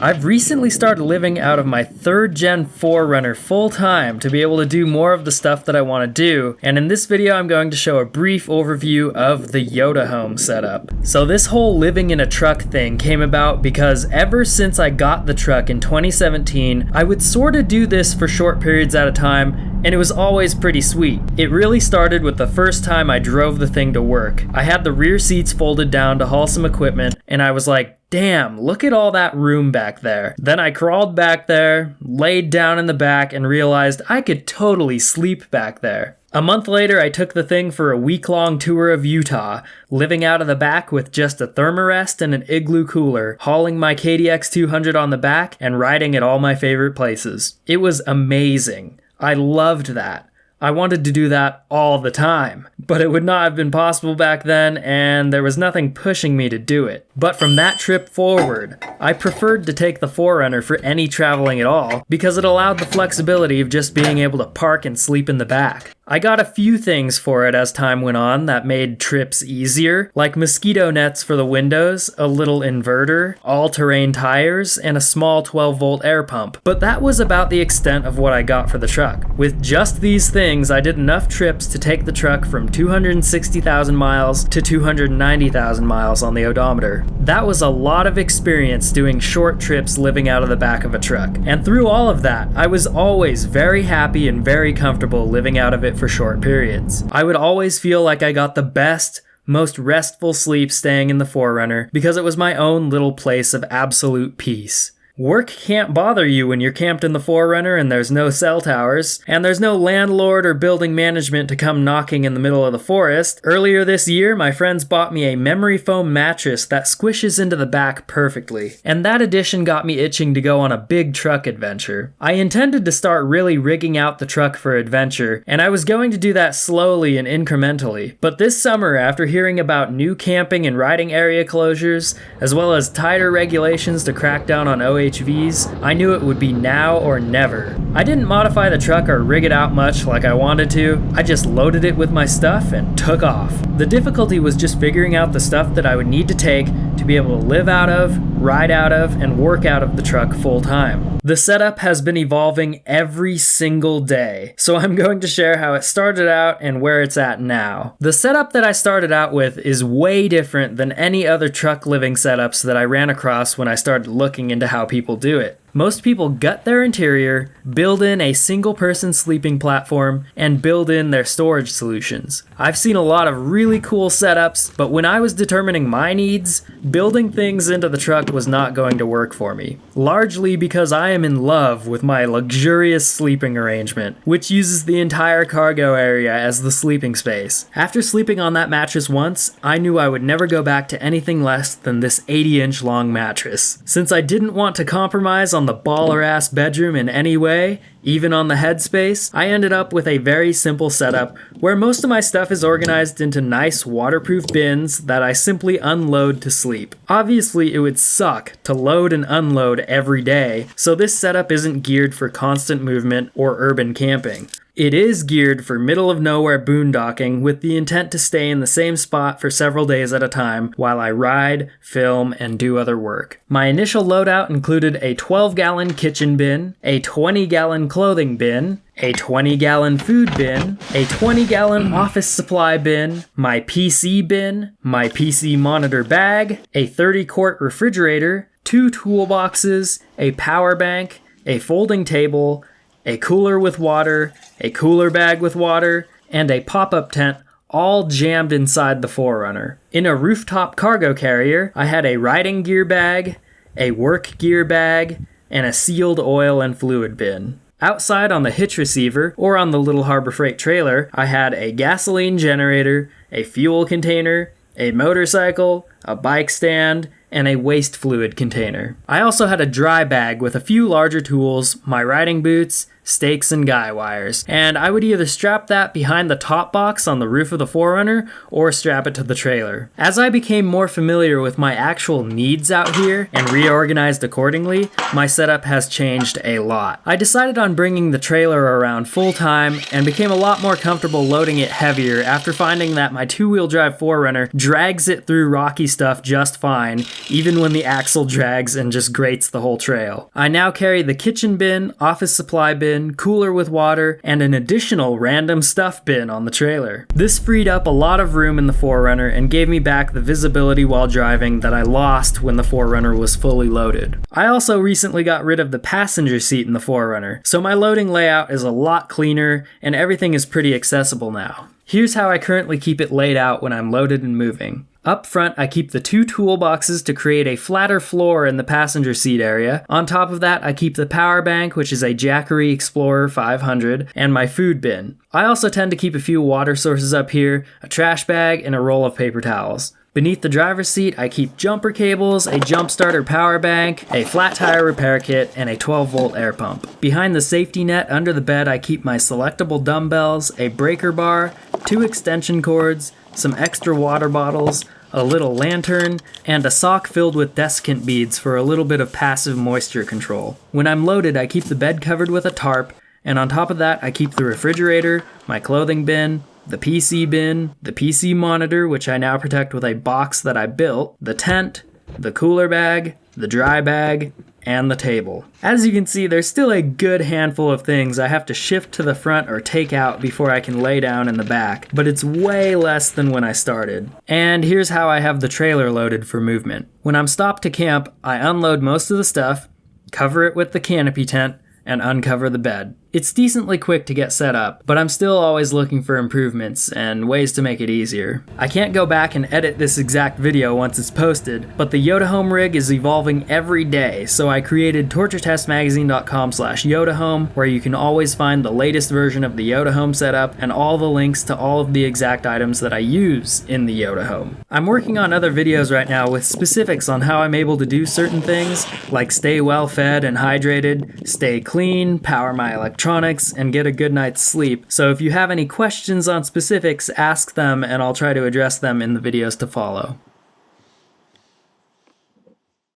I've recently started living out of my 3rd gen 4Runner full time to be able to do more of the stuff that I want to do, and in this video I'm going to show a brief overview of the Yoda home setup. So this whole living in a truck thing came about because ever since I got the truck in 2017, I would sort of do this for short periods at a time, and it was always pretty sweet. It really started with the first time I drove the thing to work. I had the rear seats folded down to haul some equipment, and I was like, damn, look at all that room back there. Then I crawled back there, laid down in the back, and realized I could totally sleep back there. A month later, I took the thing for a week-long tour of Utah, living out of the back with just a thermarest and an igloo cooler, hauling my KDX 200 on the back, and riding at all my favorite places. It was amazing. I loved that. I wanted to do that all the time, but it would not have been possible back then, and there was nothing pushing me to do it. But from that trip forward, I preferred to take the 4Runner for any traveling at all, because it allowed the flexibility of just being able to park and sleep in the back. I got a few things for it as time went on that made trips easier, like mosquito nets for the windows, a little inverter, all-terrain tires, and a small 12-volt air pump. But that was about the extent of what I got for the truck. With just these things, I did enough trips to take the truck from 260,000 miles to 290,000 miles on the odometer. That was a lot of experience doing short trips living out of the back of a truck. And through all of that, I was always very happy and very comfortable living out of it for short periods. I would always feel like I got the best, most restful sleep staying in the 4Runner because it was my own little place of absolute peace. Work can't bother you when you're camped in the 4Runner and there's no cell towers, and there's no landlord or building management to come knocking in the middle of the forest. Earlier this year, my friends bought me a memory foam mattress that squishes into the back perfectly, and that addition got me itching to go on a big truck adventure. I intended to start really rigging out the truck for adventure, and I was going to do that slowly and incrementally. But this summer, after hearing about new camping and riding area closures, as well as tighter regulations to crack down on OHVs, I knew it would be now or never. I didn't modify the truck or rig it out much like I wanted to. I just loaded it with my stuff and took off. The difficulty was just figuring out the stuff that I would need to take to be able to live out of, ride out of, and work out of the truck full time. The setup has been evolving every single day, so I'm going to share how it started out and where it's at now. The setup that I started out with is way different than any other truck living setups that I ran across when I started looking into how people do it. Most people gut their interior, build in a single person sleeping platform, and build in their storage solutions. I've seen a lot of really cool setups, but when I was determining my needs, building things into the truck was not going to work for me. Largely because I am in love with my luxurious sleeping arrangement, which uses the entire cargo area as the sleeping space. After sleeping on that mattress once, I knew I would never go back to anything less than this 80-inch long mattress. Since I didn't want to compromise on the baller-ass bedroom in any way, even on the headspace, I ended up with a very simple setup where most of my stuff is organized into nice waterproof bins that I simply unload to sleep. Obviously, it would suck to load and unload every day, so this setup isn't geared for constant movement or urban camping. It is geared for middle-of-nowhere boondocking with the intent to stay in the same spot for several days at a time while I ride, film, and do other work. My initial loadout included a 12-gallon kitchen bin, a 20-gallon clothing bin, a 20-gallon food bin, a 20-gallon office supply bin, my PC bin, my PC monitor bag, a 30-quart refrigerator, 2 toolboxes, a power bank, a folding table, a cooler with water, a cooler bag with water, and a pop-up tent, all jammed inside the 4Runner. In a rooftop cargo carrier, I had a riding gear bag, a work gear bag, and a sealed oil and fluid bin. Outside on the hitch receiver, or on the little Harbor Freight trailer, I had a gasoline generator, a fuel container, a motorcycle, a bike stand, and a waste fluid container. I also had a dry bag with a few larger tools, my riding boots, stakes and guy wires, and I would either strap that behind the top box on the roof of the 4Runner or strap it to the trailer. As I became more familiar with my actual needs out here and reorganized accordingly, my setup has changed a lot. I decided on bringing the trailer around full time and became a lot more comfortable loading it heavier after finding that my 2-wheel drive 4Runner drags it through rocky stuff just fine, even when the axle drags and just grates the whole trail. I now carry the kitchen bin, office supply bin, cooler with water, and an additional random stuff bin on the trailer. This freed up a lot of room in the 4Runner and gave me back the visibility while driving that I lost when the 4Runner was fully loaded. I also recently got rid of the passenger seat in the 4Runner, so my loading layout is a lot cleaner and everything is pretty accessible now. Here's how I currently keep it laid out when I'm loaded and moving. Up front, I keep the 2 toolboxes to create a flatter floor in the passenger seat area. On top of that, I keep the power bank, which is a Jackery Explorer 500, and my food bin. I also tend to keep a few water sources up here, a trash bag, and a roll of paper towels. Beneath the driver's seat, I keep jumper cables, a jump starter power bank, a flat tire repair kit, and a 12-volt air pump. Behind the safety net under the bed, I keep my selectable dumbbells, a breaker bar, 2 extension cords, some extra water bottles, a little lantern, and a sock filled with desiccant beads for a little bit of passive moisture control. When I'm loaded, I keep the bed covered with a tarp, and on top of that, I keep the refrigerator, my clothing bin, the PC bin, the PC monitor, which I now protect with a box that I built, the tent, the cooler bag, the dry bag, and the table. As you can see, there's still a good handful of things I have to shift to the front or take out before I can lay down in the back, but it's way less than when I started. And here's how I have the trailer loaded for movement. When I'm stopped to camp, I unload most of the stuff, cover it with the canopy tent, and uncover the bed. It's decently quick to get set up, but I'm still always looking for improvements and ways to make it easier. I can't go back and edit this exact video once it's posted, but the YodaHome rig is evolving every day, so I created torturetestmagazine.com/YodaHome, where you can always find the latest version of the YodaHome setup and all the links to all of the exact items that I use in the YodaHome. I'm working on other videos right now with specifics on how I'm able to do certain things, like stay well fed and hydrated, stay clean, power my electronics, and get a good night's sleep. So if you have any questions on specifics, ask them and I'll try to address them in the videos to follow.